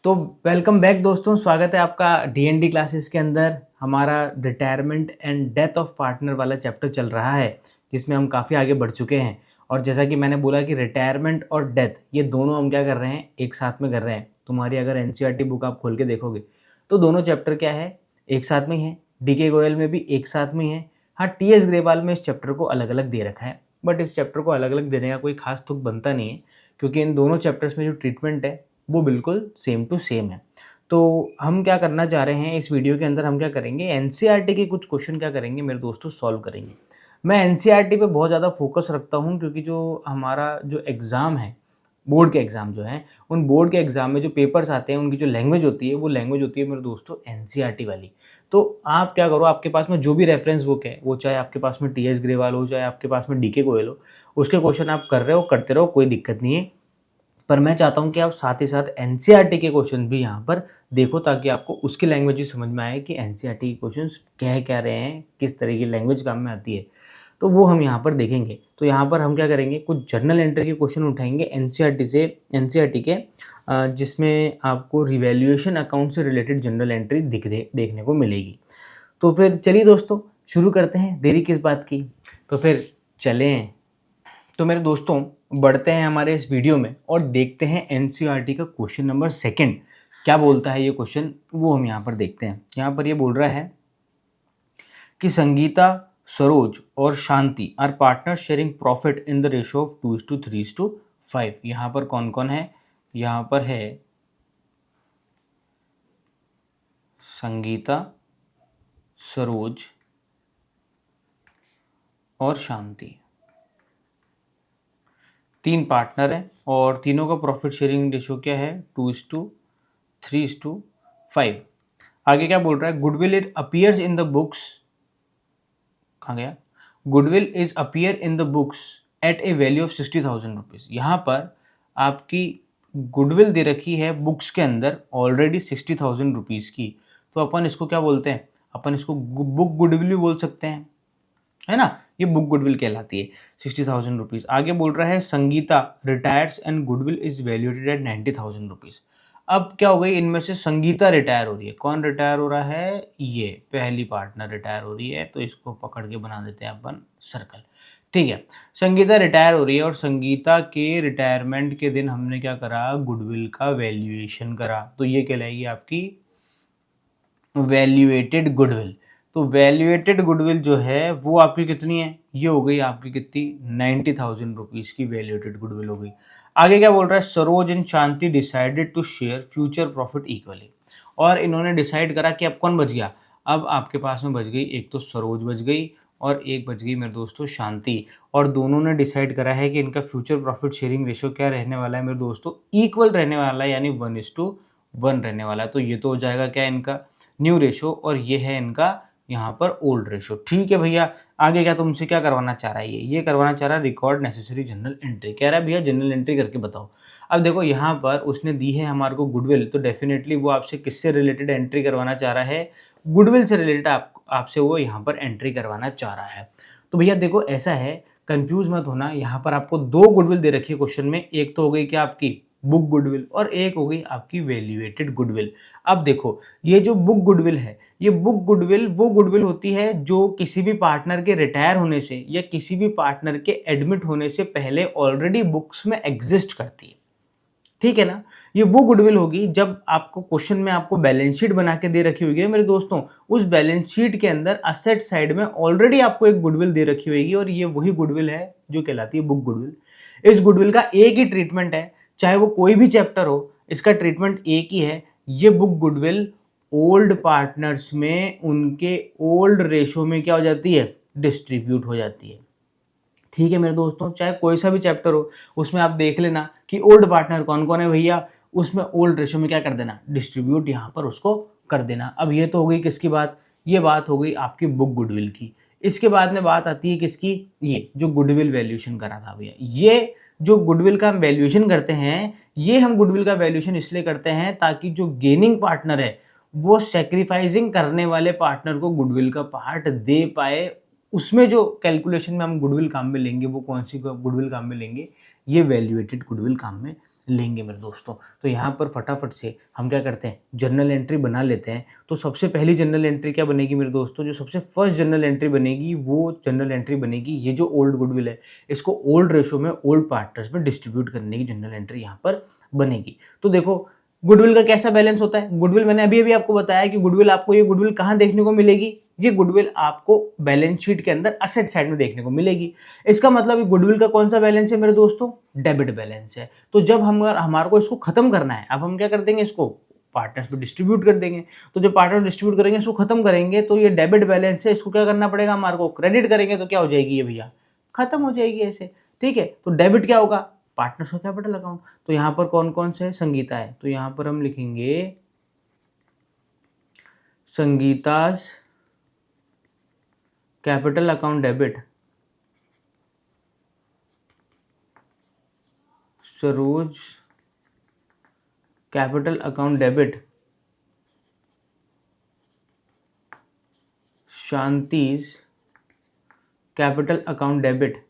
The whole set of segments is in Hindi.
तो वेलकम बैक दोस्तों, स्वागत है आपका डीएनडी क्लासेस के अंदर। हमारा retirement and death of partner वाला चैप्टर चल रहा है, जिसमें हम काफ़ी आगे बढ़ चुके हैं। और जैसा कि मैंने बोला कि रिटायरमेंट और डेथ ये दोनों हम क्या कर रहे हैं, एक साथ में कर रहे हैं। तुम्हारी अगर एनसीईआरटी बुक आप खोल के देखोगे तो दोनों चैप्टर क्या है, एक साथ में ही है। डीके गोयल में भी एक साथ में ही है। हाँ, टीएस ग्रेवाल में इस चैप्टर को अलग अलग दे रखा है, बट इस चैप्टर को अलग अलग देने का कोई खास तुक बनता नहीं है, क्योंकि इन दोनों चैप्टर्स में जो ट्रीटमेंट है वो बिल्कुल सेम टू सेम है। तो हम क्या करना चाह रहे हैं इस वीडियो के अंदर, हम क्या करेंगे, एनसीईआरटी के कुछ क्वेश्चन क्या करेंगे मेरे दोस्तों, सॉल्व करेंगे। मैं एनसीईआरटी पे बहुत ज़्यादा फोकस रखता हूँ, क्योंकि जो हमारा जो एग्ज़ाम है, बोर्ड के एग्ज़ाम जो हैं, उन बोर्ड के एग्ज़ाम में जो पेपर्स आते हैं उनकी जो लैंग्वेज होती है वो लैंग्वेज होती है मेरे दोस्तों एनसीईआरटी वाली। तो आप क्या करो, आपके पास में जो भी रेफरेंस बुक है, वो चाहे आपके पास में टीएस ग्रेवाल हो, चाहे आपके पास में डीके गोयल हो, उसके क्वेश्चन आप कर रहे हो, करते रहो, कोई दिक्कत नहीं है। पर मैं चाहता हूँ कि आप साथ ही साथ एनसीईआरटी के क्वेश्चन भी यहाँ पर देखो, ताकि आपको उसकी लैंग्वेज भी समझ में आए कि एनसीईआरटी के क्वेश्चंस कह क्या रहे हैं, किस तरह की लैंग्वेज काम में आती है। तो वो हम यहाँ पर देखेंगे। तो यहाँ पर हम क्या करेंगे, कुछ जर्नल एंट्री के क्वेश्चन उठाएंगे एनसीईआरटी के, जिसमें आपको रिवैल्यूएशन अकाउंट से रिलेटेड जनरल एंट्री देखने को मिलेगी। तो फिर चलिए दोस्तों, शुरू करते हैं, देरी किस बात की। तो फिर चलें। तो मेरे दोस्तों, बढ़ते हैं हमारे इस वीडियो में और देखते हैं एनसीईआरटी का क्वेश्चन नंबर सेकंड क्या बोलता है। ये क्वेश्चन वो हम यहाँ पर देखते हैं। यहाँ पर ये बोल रहा है कि संगीता, सरोज और Shanti are partner sharing profit in the ratio of 2:3:5। यहाँ पर कौन कौन है, यहाँ पर है संगीता, सरोज और शांति। तीन पार्टनर हैं और तीनों का प्रॉफिट शेयरिंग रेशियो क्या है, 2:3:5। आगे क्या बोल रहा है, goodwill it appears in the books, कहाँ गया, goodwill is appear in the books at A value of 60,000 rupees. यहाँ पर आपकी गुडविल दे रखी है बुक्स के अंदर ऑलरेडी 60,000 रुपीज़ की। तो अपन इसको क्या बोलते हैं, अपन इसको बुक गुडविल भी बोल सकते हैं, है ना। ये बुक गुडविल कहलाती है, 60,000 रुपीज़। आगे बोल रहा है Sangeeta retires and goodwill is valued at 90,000 rupees. अब क्या हो गई, इनमें से संगीता रिटायर हो रही है। कौन रिटायर हो रहा है, ये पहली पार्टनर रिटायर हो रही है, तो इसको पकड़ के बना देते हैं अपन सर्कल। ठीक है, संगीता रिटायर हो रही है और संगीता के रिटायरमेंट के दिन हमने क्या करा, गुडविल का वैल्यूएशन करा। तो ये कहलाएगी आपकी वैल्यूएटेड गुडविल। तो वैल्यूएटेड गुडविल जो है वो आपकी कितनी है, ये हो गई आपकी कितनी, 90,000 रुपीज़ की वैल्यूएटेड गुडविल हो गई। आगे क्या बोल रहा है, Saroj and Shanti decided to share future profit equally. और इन्होंने डिसाइड करा कि अब कौन बच गया, अब आपके पास में बच गई, एक तो सरोज बच गई और एक बच गई मेरे दोस्तों शांति। और दोनों ने डिसाइड करा है कि इनका फ्यूचर प्रॉफिट शेयरिंग रेशियो क्या रहने वाला है मेरे दोस्तों, इक्वल रहने वाला है, यानी 1:1 रहने वाला है। तो ये तो हो जाएगा क्या, इनका न्यू रेशो, और ये है इनका यहाँ पर ओल्ड रेशो। ठीक है भैया, आगे क्या तुमसे क्या करवाना चाह रहा है, ये करवाना चाह रहा है रिकॉर्ड नेसेसरी जनरल एंट्री। कह रहा है भैया जनरल एंट्री करके बताओ। अब देखो यहाँ पर उसने दी है हमारे को गुडविल, तो डेफिनेटली वो आपसे किससे रिलेटेड एंट्री करवाना चाह रहा है, गुडविल से रिलेटेड आपसे वो यहाँ पर एंट्री करवाना चाह रहा है। तो भैया देखो ऐसा है, कंफ्यूज मत होना, यहाँ पर आपको दो गुडविल दे रखी है क्वेश्चन में। एक तो हो गई क्या आपकी बुक गुडविल और एक हो गई आपकी वैल्यूएटेड गुडविल। अब देखो ये जो बुक गुडविल है, ये बुक गुडविल वो गुडविल होती है जो किसी भी पार्टनर के रिटायर होने से या किसी भी पार्टनर के एडमिट होने से पहले ऑलरेडी बुक्स में एग्जिस्ट करती है। ठीक है ना, ये वो गुडविल होगी जब आपको क्वेश्चन में आपको बैलेंस शीट बना के दे रखी होगी मेरे दोस्तों, उस बैलेंस शीट के अंदर असेट साइड में ऑलरेडी आपको एक गुडविल दे रखी होगी, और ये वही गुडविल है जो कहलाती है बुक गुडविल। इस गुडविल का एक ही ट्रीटमेंट है, चाहे वो कोई भी चैप्टर हो, इसका ट्रीटमेंट एक ही है। ये बुक गुडविल ओल्ड पार्टनर्स में उनके ओल्ड रेशो में क्या हो जाती है, डिस्ट्रीब्यूट हो जाती है। ठीक है मेरे दोस्तों, चाहे कोई सा भी चैप्टर हो, उसमें आप देख लेना कि ओल्ड पार्टनर कौन कौन है भैया, उसमें ओल्ड रेशो में क्या कर देना, डिस्ट्रीब्यूट यहाँ पर उसको कर देना। अब ये तो हो गई किसकी बात, ये बात हो गई आपकी बुक गुडविल की। इसके बाद में बात आती है किसकी, ये जो गुडविल वैल्यूएशन करा था भैया, ये जो गुडविल का हम वैल्यूएशन करते हैं, ये हम गुडविल का वैल्यूएशन इसलिए करते हैं ताकि जो गेनिंग पार्टनर है वो सेक्रीफाइसिंग करने वाले पार्टनर को गुडविल का पार्ट दे पाए। उसमें जो कैलकुलेशन में हम गुडविल काम में लेंगे, वो कौन सी गुडविल काम में लेंगे, ये वैल्यूएटेड गुडविल काम में लेंगे मेरे दोस्तों। तो यहाँ पर फटाफट से हम क्या करते हैं, जर्नल एंट्री बना लेते हैं। तो सबसे पहली जर्नल एंट्री क्या बनेगी मेरे दोस्तों, जो सबसे फर्स्ट जर्नल एंट्री बनेगी वो जर्नल एंट्री बनेगी, ये जो ओल्ड गुडविल है इसको ओल्ड रेशो में ओल्ड पार्टनर्स में डिस्ट्रीब्यूट करने की जर्नल एंट्री यहाँ पर बनेगी। तो देखो गुडविल का कैसा बैलेंस होता है, गुडविल मैंने अभी अभी आपको बताया कि गुडविल आपको ये गुडविल कहाँ देखने को मिलेगी, ये गुडविल आपको बैलेंस शीट के अंदर असेट साइड में देखने को मिलेगी। इसका मतलब गुडविल का कौन सा बैलेंस है मेरे दोस्तों, डेबिट बैलेंस है। तो जब हमारे को इसको खत्म करना है, अब हम क्या कर देंगे, इसको पार्टनर्स में डिस्ट्रीब्यूट कर देंगे। तो जब पार्टनर डिस्ट्रीब्यूट करेंगे, इसको खत्म करेंगे, तो ये डेबिट बैलेंस है, इसको क्या करना पड़ेगा, हमारे को क्रेडिट करेंगे तो क्या हो जाएगी ये भैया, खत्म हो जाएगी ऐसे। ठीक है, तो डेबिट क्या होगा, पार्टनर्स का कैपिटल अकाउंट। तो यहाँ पर कौन कौन से है, संगीता है, तो यहाँ पर हम लिखेंगे Sangeeta's capital account debit, Saroj capital account debit, Shanti's capital account debit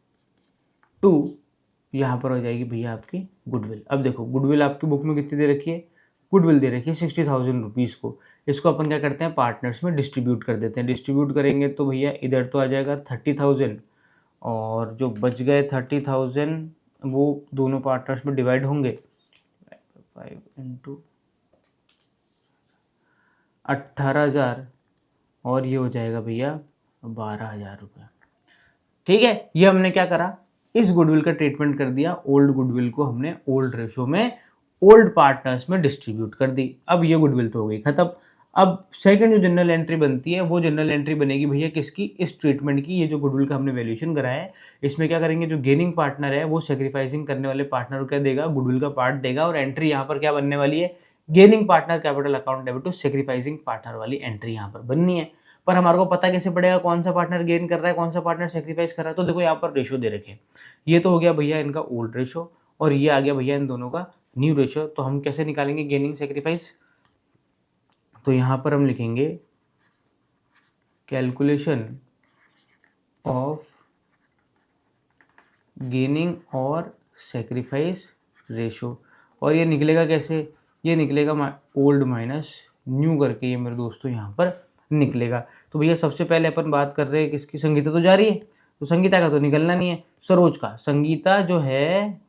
to, यहाँ पर हो जाएगी भैया आपकी गुडविल। अब देखो गुडविल आपकी बुक में कितनी दे रखी है, गुडविल दे रखी है 60,000 रुपीज़ को। इसको अपन क्या करते हैं, पार्टनर्स में डिस्ट्रीब्यूट कर देते हैं। डिस्ट्रीब्यूट करेंगे तो भैया इधर तो आ जाएगा 30,000, और जो बच गए 30,000 वो दोनों पार्टनर्स में डिवाइड होंगे, 5 इंटू 18,000, और ये हो जाएगा भैया 12,000 रुपये। ठीक है, ये हमने क्या करा, इस गुडविल का ट्रीटमेंट कर दिया, ओल्ड गुडविल को हमने ओल्ड रेशो में ओल्ड पार्टनर्स में डिस्ट्रीब्यूट कर दी। अब ये गुडविल तो हो गई खत्म। अब सेकंड जो जनरल एंट्री बनती है वो जनरल एंट्री बनेगी भैया किसकी, इस ट्रीटमेंट की। ये जो गुडविल का हमने वैल्यूएशन कराया है, इसमें क्या करेंगे, जो गेनिंग पार्टनर है वो सेक्रीफाइसिंग करने वाले पार्टनर को क्या देगा, गुडविल का पार्ट देगा, और एंट्री यहाँ पर क्या बनने वाली है, gaining partner capital account debit to sacrificing partner वाली एंट्री यहाँ पर बननी है। पर हमारे को पता कैसे पड़ेगा कौन सा पार्टनर गेन कर रहा है, कौन सा पार्टनर सेक्रीफाइस कर रहा है, तो देखो यहाँ पर रेशो दे रखे हैं। ये तो हो गया भैया इनका ओल्ड रेशो, और ये आ गया भैया इन दोनों का न्यू रेशो। तो हम कैसे निकालेंगे गेनिंग सेक्रीफाइस, तो यहाँ पर हम लिखेंगे कैलकुलेशन ऑफ गेनिंग और सेक्रीफाइस रेशो, और ये निकलेगा कैसे, ये निकलेगा ओल्ड माइनस न्यू करके, ये मेरे दोस्तों यहाँ पर निकलेगा। तो भैया सबसे पहले अपन बात कर रहे हैं किसकी, संगीता तो जा रही है, तो संगीता का तो निकलना नहीं है, सरोज का। संगीता जो है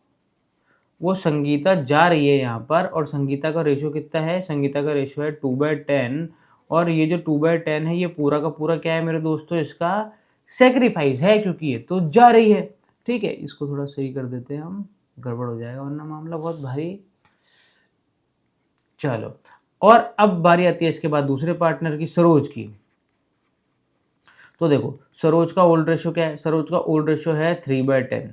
वो संगीता जा रही है यहाँ पर, और संगीता का रेशो कितना है, संगीता का रेशो है 2/10, और ये जो 2/10 है ये पूरा का पूरा क्या है मेरे दोस्तों, इसका सेक्रीफाइस है, क्योंकि ये तो जा रही है। ठीक है, इसको थोड़ा सही कर देते हैं हम, गड़बड़ हो जाएगा वरना मामला बहुत भारी। चलो, और अब बारी आती है इसके बाद दूसरे पार्टनर की, सरोज की। तो देखो सरोज का ओल्ड रेशो क्या है, सरोज का ओल्ड रेशो है 3/10,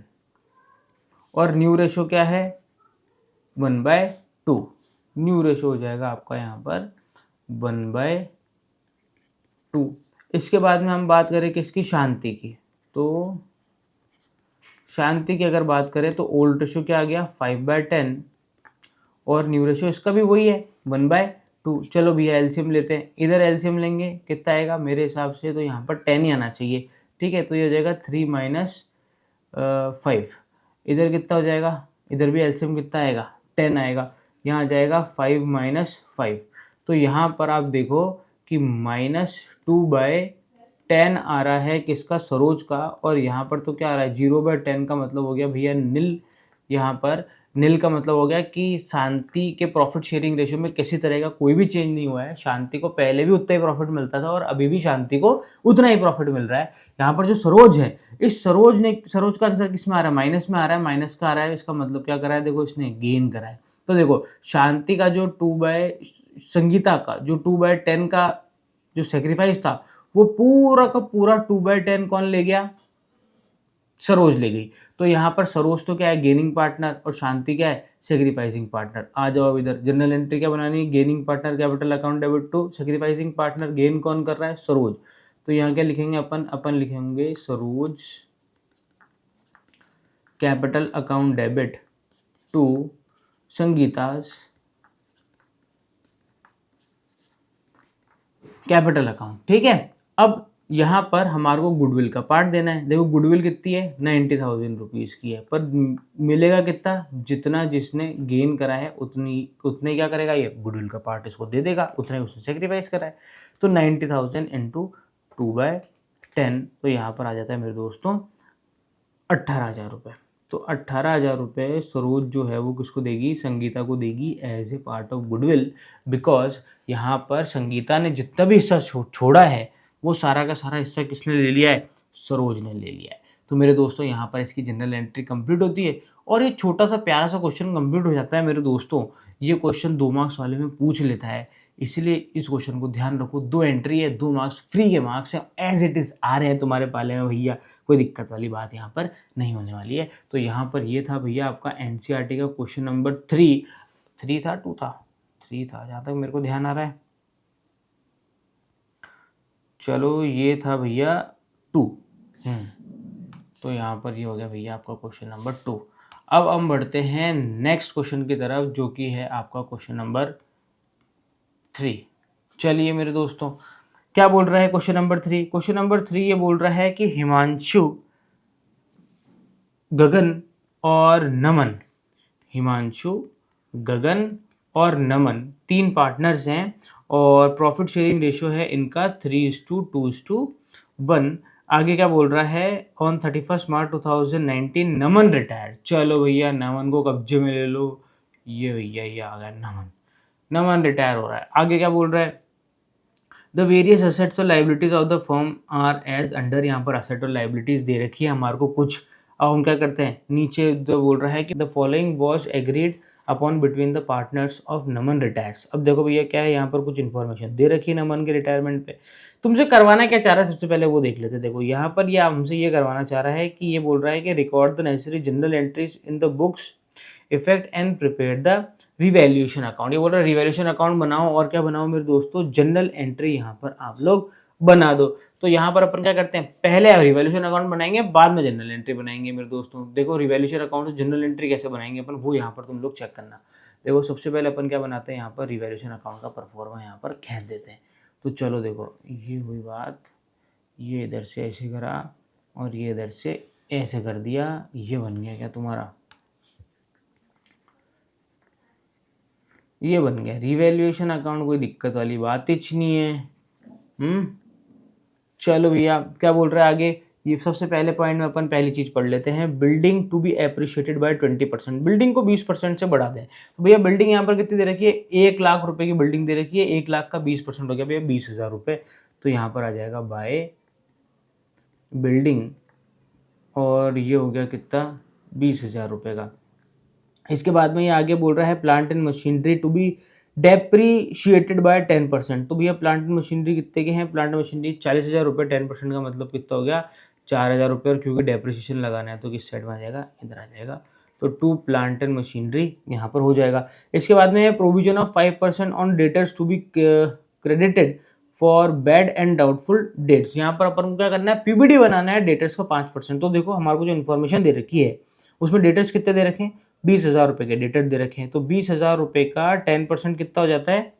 और न्यू रेशो क्या है 1/2। न्यू रेशो हो जाएगा आपका यहाँ पर 1/2। इसके बाद में हम बात करें किसकी, शांति की। तो शांति की अगर बात करें तो ओल्ड रेशो क्या आ गया 5/10, और न्यू रेशो इसका भी वही है 1/2। चलो भैया एलसीएम लेते हैं, इधर एलसीएम लेंगे कितना आएगा, मेरे हिसाब से तो यहाँ पर 10 ही आना चाहिए। ठीक है, तो ये हो जाएगा 3 - 5, इधर कितना हो जाएगा, इधर भी एलसीएम कितना आएगा 10 आएगा, यहाँ आ जाएगा 5 - 5। तो यहाँ पर आप देखो कि -2/10 आ रहा है किसका, सरोज का, और यहाँ पर तो क्या आ रहा है 0/10 का मतलब हो गया भैया नील। यहाँ पर नील का मतलब हो गया कि शांति के प्रॉफिट शेयरिंग रेशियो में किसी तरह का कोई भी चेंज नहीं हुआ है। शांति को पहले भी उतना ही प्रॉफिट मिलता था और अभी भी शांति को उतना ही प्रॉफिट मिल रहा है। यहाँ पर जो सरोज है, इस सरोज का आंसर किस में आ रहा है, माइनस में आ रहा है, माइनस का आ रहा है। इसका मतलब क्या करा है, देखो इसने गेन करा है। तो देखो शांति का जो संगीता का जो 2/10 का जो सेक्रीफाइस था वो पूरा का पूरा 2/10 कौन ले गया, सरोज ले गई। तो यहाँ पर सरोज तो क्या है गेनिंग पार्टनर, और शांति क्या है सेक्रीफाइसिंग पार्टनर। आ जाओ इधर, जनरल एंट्री क्या बनानी है, gaining partner capital account debit to sacrificing partner, gain कौन कर रहा है, सरोज। तो यहाँ क्या लिखेंगे अपन लिखेंगे Saroj capital account debit to Sangeeta's capital account. ठीक है, अब यहाँ पर हमारे को गुडविल का पार्ट देना है। देखो गुडविल कितनी है, 90,000 रुपीज़ की है, पर मिलेगा कितना, जितना जिसने गेन करा है उतने क्या करेगा, ये गुडविल का पार्ट इसको दे देगा, उतने उसने सेक्रीफाइस करा है। तो 90,000 इंटू 2/10, तो यहाँ पर आ जाता है मेरे दोस्तों 18,000 रुपये। तो 18,000 रुपये सरोज जो है वो किसको देगी, संगीता को देगी as a part of goodwill, because यहाँ पर संगीता ने जितना भी हिस्सा छोड़ा है वो सारा का सारा हिस्सा किसने ले लिया है, सरोज ने ले लिया है। तो मेरे दोस्तों यहाँ पर इसकी जनरल एंट्री कंप्लीट होती है और ये छोटा सा प्यारा सा क्वेश्चन कंप्लीट हो जाता है मेरे दोस्तों। ये क्वेश्चन 2 मार्क्स वाले में पूछ लेता है, इसलिए इस क्वेश्चन को ध्यान रखो। 2 एंट्री है, 2 मार्क्स फ्री के मार्क्स हैं, एज इट इज़ आ रहे हैं तुम्हारे पाले में भैया, कोई दिक्कत वाली बात यहाँ पर नहीं होने वाली है। तो यहाँ पर ये था भैया आपका एनसीईआरटी का क्वेश्चन नंबर 3 था 2 था 3 था जहाँ तक मेरे को ध्यान आ रहा है। चलो ये था भैया 2। तो यहाँ पर ये हो गया भैया आपका क्वेश्चन नंबर 2। अब हम बढ़ते हैं नेक्स्ट क्वेश्चन की तरफ, जो कि है आपका क्वेश्चन नंबर 3। चलिए मेरे दोस्तों, क्या बोल रहा है क्वेश्चन नंबर 3? क्वेश्चन नंबर 3 ये बोल रहा है कि हिमांशु, गगन और नमन, हिमांशु, गगन और नमन 3 पार्टनर्स हैं और प्रॉफिट शेयरिंग रेशियो है इनका 3:2:1। आगे क्या बोल रहा है, ऑन 31 मार्च 2019 नमन रिटायर्ड। चलो भैया नमन को कब्जे में ले लो, ये भैया ये आ गया नमन, नमन रिटायर हो रहा है। आगे क्या बोल रहा है, द वेरियस असेट्स और liabilities of the firm are as under, यहाँ पर असेट और लाइबिलिटीज दे रखी है हमारे को कुछ। अब हम क्या करते हैं, नीचे जो बोल रहा है कि the following was agreed upon between the partners of Naman retires. अब देखो भैया क्या है, यहाँ पर कुछ इन्फॉर्मेशन दे रखी है नमन के रिटायरमेंट पे। तुमसे करवाना क्या चाह रहा है, सबसे पहले वो देख लेते हैं। देखो यहाँ पर ये हमसे ये करवाना चाह रहा है कि ये बोल रहा है कि record the necessary general entries in the books effect and prepare the revaluation account. ये बोल रहा है रिवैल्यूएशन अकाउंट बनाओ, और क्या बनाओ मेरे दोस्तों, जनरल एंट्री यहाँ पर आप लोग बना दो। तो यहाँ पर अपन क्या करते हैं, पहले रिवैल्यूएशन अकाउंट बनाएंगे, बाद में जनरल एंट्री बनाएंगे मेरे दोस्तों। देखो रिवैल्यूएशन अकाउंट से जनरल एंट्री कैसे बनाएंगे अपन, वो यहाँ पर तुम लोग चेक करना। देखो सबसे पहले अपन क्या बनाते हैं, यहाँ पर रिवैल्यूएशन अकाउंट का परफॉर्मा यहाँ पर खींच देते हैं। तो चलो देखो ये हुई बात, ये इधर से ऐसे करा और ये इधर से ऐसे कर दिया, ये बन गया क्या तुम्हारा, ये बन गया रिवैल्यूएशन अकाउंट। कोई दिक्कत वाली बात ही नहीं है। चलो भैया क्या बोल रहा है आगे, ये सबसे पहले पॉइंट में अपन पहली चीज पढ़ लेते हैं, building to be appreciated by 20%, building को 20% से बढ़ा दें। तो भैया बिल्डिंग यहाँ पर कितनी दे रखी है, 1,00,000 रुपए की बिल्डिंग दे रखी है, 1,00,000 का 20% हो गया भैया 20,000 रुपये। तो यहाँ पर आ जाएगा बाय बिल्डिंग, और ये हो गया कितना, 20,000 रुपये का। इसके बाद में ये आगे बोल रहा है plant and machinery to be depreciated by 10%। तो भैया प्लांट एंड मशीनरी कितने के हैं, प्लांट एंड मशीनरी 40,000 रुपये, 10% का मतलब कितना हो गया 4,000 रुपये, और क्योंकि डेप्रीशिएशन लगाना है तो किस साइड में आ जाएगा, इधर आ जाएगा। तो 2 प्लांट एंड मशीनरी यहाँ पर हो जाएगा। इसके बाद में provision of 5% on debtors to be credited for bad and doubtful debts. यहाँ पर अपन को क्या करना है, पीबीडी बनाना है, डेटर्स का 5%। तो देखो हमारे को जो इन्फॉर्मेशन दे रखी है उसमें डेटर्स कितने दे रखे हैं, 20,000 रुपये के डेटर दे रखे हैं। तो 20,000 रुपये का 10% कितना हो जाता है,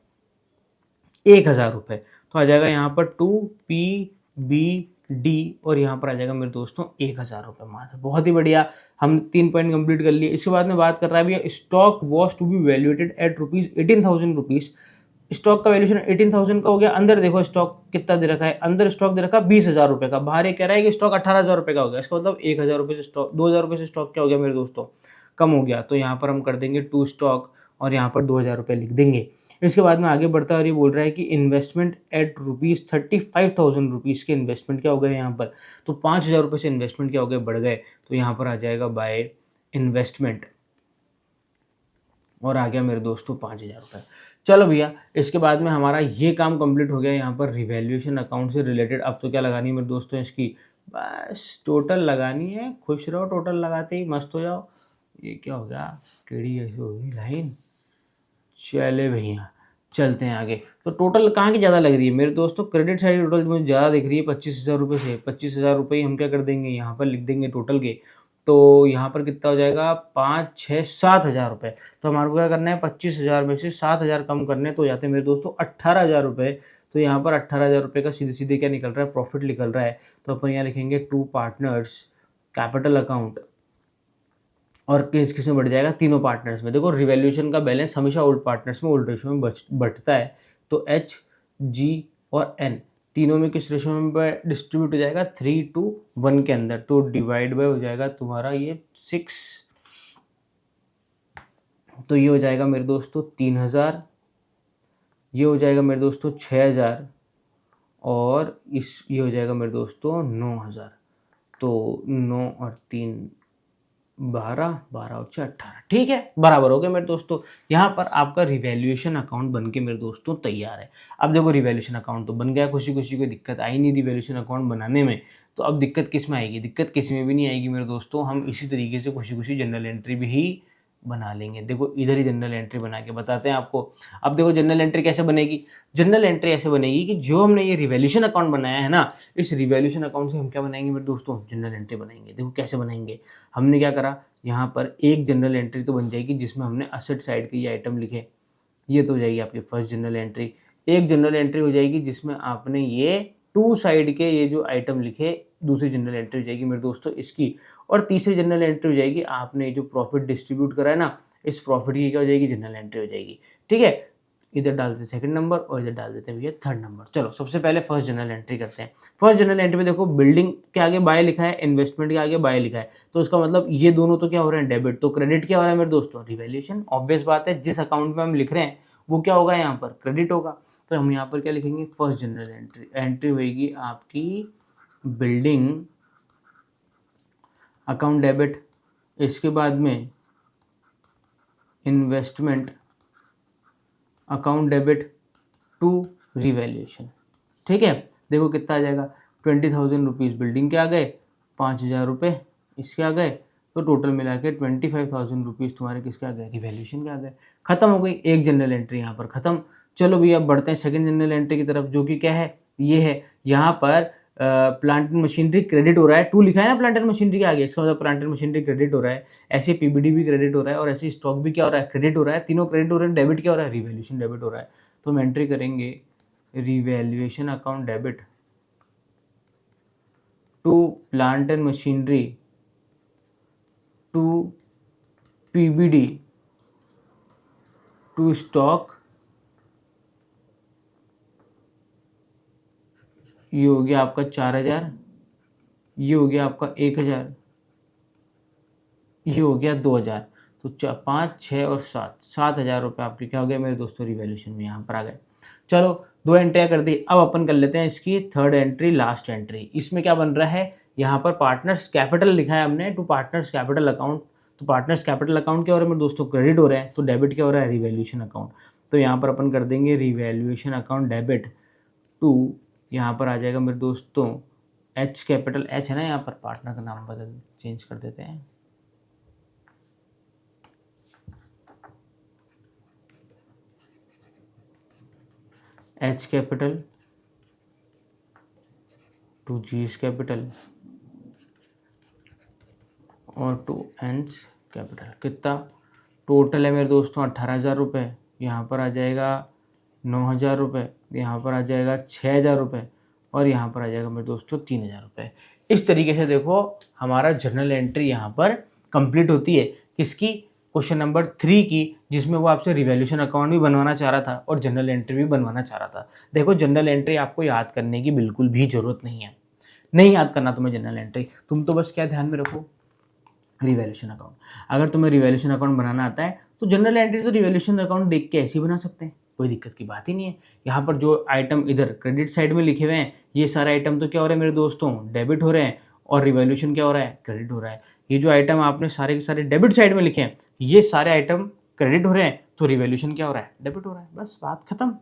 1,000 रुपये। तो आ जाएगा यहाँ पर 2PBD, और यहाँ पर आ जाएगा मेरे दोस्तों 1,000 रुपये मात्र। बहुत ही बढ़िया, हम 3 पॉइंट कंप्लीट कर लिए। इसके बाद में बात कर रहा है भैया stock was to be valuated at ₹18,000। Stock का वैल्यूएशन 18,000 का हो गया। अंदर देखो स्टॉक कितना दे रखा है, अंदर स्टॉक दे रखा है 20,000 रुपये का, बाहर ये कह रहा है कि स्टॉक 18,000 रुपये का हो गया। इसका मतलब 1,000 रुपये से स्टॉक, 2,000 रुपये से स्टॉक क्या हो गया मेरे दोस्तों, कम हो गया। तो यहाँ पर हम कर देंगे टू स्टॉक और यहाँ पर 2,000 रुपये लिख देंगे। इसके बाद में आगे बढ़ता है और ये बोल रहा है कि इन्वेस्टमेंट एट ₹35,000 के इन्वेस्टमेंट क्या हो गए यहाँ पर, तो 5,000 रुपये से इन्वेस्टमेंट क्या हो गए, बढ़ गए। तो यहाँ पर आ जाएगा बाय इन्वेस्टमेंट, और आ गया मेरे दोस्तों 5,000 रुपये। चलो भैया इसके बाद में हमारा ये काम कंप्लीट हो गया यहाँ पर रिवैल्यूएशन अकाउंट से रिलेटेड। अब तो क्या लगानी है मेरे दोस्तों, इसकी बस टोटल लगानी है, खुश रहो, टोटल लगाते ही मस्त हो जाओ। ये क्या हो गया, टेढ़ी ऐसे हो गई लाइन। चले भैया चलते हैं आगे। तो टोटल कहाँ की ज़्यादा लग रही है मेरे दोस्तों, क्रेडिट साइड टोटल मुझे ज़्यादा दिख रही है 25,000 रुपये से। 25,000 रुपये हम क्या कर देंगे, यहाँ पर लिख देंगे टोटल के। तो यहाँ पर कितना हो जाएगा, 5, 6, 7,000 रुपये। तो हमारे को क्या करना है, 25,000 में से 7,000 कम करने तो हो जाते हैं मेरे दोस्तों 18,000 रुपये। तो यहाँ पर 18,000 रुपये का सीधे सीधे क्या निकल रहा है, प्रॉफिट निकल रहा है। तो अपन यहाँ लिखेंगे टू पार्टनर्स कैपिटल अकाउंट, और किस में बढ़ जाएगा, तीनों पार्टनर्स में। देखो रिवैल्यूएशन का बैलेंस हमेशा ओल्ड पार्टनर्स में ओल्ड रेशियो में बढ़ता है। तो एच, जी और एन तीनों में किस रेशियो में डिस्ट्रीब्यूट हो जाएगा, 3:1 के अंदर। तो डिवाइड बाय हो जाएगा तुम्हारा ये 6, तो ये हो जाएगा मेरे दोस्तों 3,000, ये हो जाएगा मेरे दोस्तों 6,000, और ये हो जाएगा मेरे दोस्तों 9,000। तो 9 और 3 12, 12 और 6 18, ठीक है, बराबर हो गया मेरे दोस्तों। यहाँ पर आपका रिवैल्यूएशन अकाउंट बन के मेरे दोस्तों तैयार है। अब देखो रिवैल्यूएशन अकाउंट तो बन गया, खुशी खुशी, कोई दिक्कत आई नहीं रिवैल्यूएशन अकाउंट बनाने में। तो अब दिक्कत किस में आएगी, दिक्कत किसी में भी नहीं आएगी मेरे दोस्तों। हम इसी तरीके से खुशी खुशी जनरल एंट्री भी बना लेंगे। देखो इधर ही जनरल एंट्री बना के बताते हैं आपको। अब देखो जनरल एंट्री कैसे बनेगी, जनरल एंट्री ऐसे बनेगी कि जो हमने ये रिवैल्यूएशन अकाउंट बनाया है ना, इस रिवैल्यूएशन अकाउंट से हम क्या बनाएंगे मेरे दोस्तों, जनरल एंट्री बनाएंगे। देखो कैसे बनाएंगे, हमने क्या करा, यहाँ पर एक जनरल एंट्री तो बन जाएगी जिसमें हमने असेट साइड के ये आइटम लिखे, ये तो हो जाएगी आपकी फर्स्ट जनरल एंट्री। एक जनरल एंट्री हो जाएगी जिसमें आपने ये टू साइड के ये जो आइटम लिखे, दूसरी जनरल एंट्री हो जाएगी मेरे दोस्तों इसकी। और तीसरी जनरल एंट्री हो जाएगी आपने जो प्रॉफिट डिस्ट्रीब्यूट करा है ना, इस प्रॉफिट की क्या हो जाएगी, जनरल एंट्री हो जाएगी। ठीक है, इधर डाल देते सेकंड नंबर और इधर डाल देते हैं भैया थर्ड नंबर। चलो सबसे पहले फर्स्ट जनरल एंट्री करते हैं। फर्स्ट जनरल एंट्री में देखो बिल्डिंग के आगे बाय लिखा है, इन्वेस्टमेंट के आगे बाय लिखा है, तो इसका मतलब ये दोनों तो क्या हो रहे हैं, डेबिट। तो क्रेडिट क्या हो रहा है मेरे दोस्तों, रिवैल्यूएशन। ऑब्वियस बात है, जिस अकाउंट में हम लिख रहे हैं वो क्या होगा, यहाँ पर क्रेडिट होगा। तो हम यहाँ पर क्या लिखेंगे, फर्स्ट जनरल एंट्री। एंट्री होगी आपकी बिल्डिंग अकाउंट डेबिट, इसके बाद में investment account debit to revaluation. ठीक है, देखो कितना आ जाएगा, 20,000 रुपीज़ बिल्डिंग के आ गए, 5,000 रुपये इसके आ गए, तो टोटल मिला के 25,000 रुपीज़ तुम्हारे किसके आ गए, रिवैल्यूएशन के आ गए। खत्म हो गई एक जनरल एंट्री यहाँ पर खत्म। चलो भैया अब बढ़ते हैं सेकंड जनरल एंट्री की तरफ, जो कि क्या है, ये है। यहाँ पर प्लांट एंड मशीनरी क्रेडिट हो रहा है, टू लिखा है ना प्लांट एंड मशीनरी के आगे, इसका मतलब प्लांट एंड मशीनरी क्रेडिट हो रहा है। ऐसे पीबीडी भी क्रेडिट हो रहा है, और ऐसे स्टॉक भी क्या हो रहा है, क्रेडिट हो रहा है। तीनों क्रेडिट हो रहे हैं, डेबिट क्या हो रहा है, रिवैल्यूएशन डेबिट हो रहा है। तो हम एंट्री करेंगे revaluation account debit to plant and machinery to PBD to stock, ये हो गया आपका 4,000, ये हो गया आपका 1,000, ये हो गया 2,000। तो 5, 6 और 7,000 रुपये आपके क्या हो गए मेरे दोस्तों, रिवैल्यूएशन में यहाँ पर आ गए। चलो दो एंट्रियाँ कर दी, अब अपन कर लेते हैं इसकी थर्ड एंट्री, लास्ट एंट्री। इसमें क्या बन रहा है, यहाँ पर पार्टनर्स कैपिटल लिखा है हमने, टू पार्टनर्स कैपिटल अकाउंट। तो पार्टनर्स कैपिटल अकाउंट क्या हो रहा है मेरे दोस्तों, क्रेडिट हो रहा है, तो डेबिट क्या हो रहा है, रिवैल्यूएशन अकाउंट। तो यहाँ पर अपन कर देंगे रिवैल्यूएशन अकाउंट डेबिट टू, यहाँ पर आ जाएगा मेरे दोस्तों एच, कैपिटल एच है ना, यहाँ पर पार्टनर का नाम बदल चेंज कर देते हैं, एच कैपिटल टू जीस कैपिटल और टू एंस कैपिटल। कितना टोटल है मेरे दोस्तों, 18,000 रुपये। यहाँ पर आ जाएगा 9,000 रुपये, यहाँ पर आ जाएगा 6,000 रुपये, और यहाँ पर आ जाएगा मेरे दोस्तों 3,000 रुपये। इस तरीके से देखो हमारा जर्नल एंट्री यहाँ पर कंप्लीट होती है। किसकी, क्वेश्चन नंबर 3 की, जिसमें वो आपसे रिवैल्यूएशन अकाउंट भी बनवाना चाह रहा था और जनरल एंट्री भी बनवाना चाह रहा था। देखो जनरल एंट्री आपको याद करने की बिल्कुल भी ज़रूरत नहीं है, नहीं याद करना तुम्हें जनरल एंट्री। तुम तो बस क्या ध्यान में रखो, रिवैल्यूएशन अकाउंट। अगर तुम्हें रिवैल्यूएशन अकाउंट बनाना आता है तो जनरल एंट्री तो रिवैल्यूएशन अकाउंट देख के ऐसे ही बना सकते हैं, कोई दिक्कत की बात ही नहीं है। यहाँ पर जो आइटम इधर क्रेडिट साइड में लिखे हुए हैं, ये सारे आइटम तो क्या हो रहे हैं मेरे दोस्तों, डेबिट हो रहे हैं, और रिवैल्यूएशन क्या हो रहा है, क्रेडिट हो रहा है। ये जो आइटम आपने सारे के सारे डेबिट साइड में लिखे हैं, ये सारे आइटम क्रेडिट हो रहे हैं, तो रिवैल्यूएशन क्या हो रहा है, डेबिट हो रहा है। बस बात खत्म।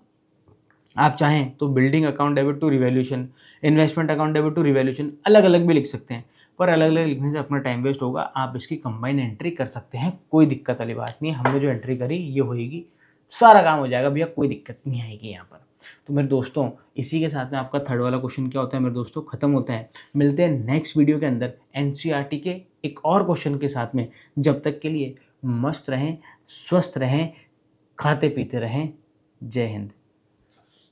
आप चाहें तो building account debit to revaluation, investment account debit to revaluation अलग अलग भी लिख सकते हैं, पर अलग अलग लिखने से अपना टाइम वेस्ट होगा। आप इसकी कंबाइन एंट्री कर सकते हैं, कोई दिक्कत वाली बात नहीं है। हमने जो एंट्री करी ये होएगी, सारा काम हो जाएगा भैया, कोई दिक्कत नहीं आएगी यहाँ पर। तो मेरे दोस्तों इसी के साथ में आपका थर्ड वाला क्वेश्चन क्या होता है मेरे दोस्तों, खत्म होता है। मिलते हैं नेक्स्ट वीडियो के अंदर एनसीईआरटी के एक और क्वेश्चन के साथ में। जब तक के लिए मस्त रहें, स्वस्थ रहें, खाते पीते रहें। जय हिंद।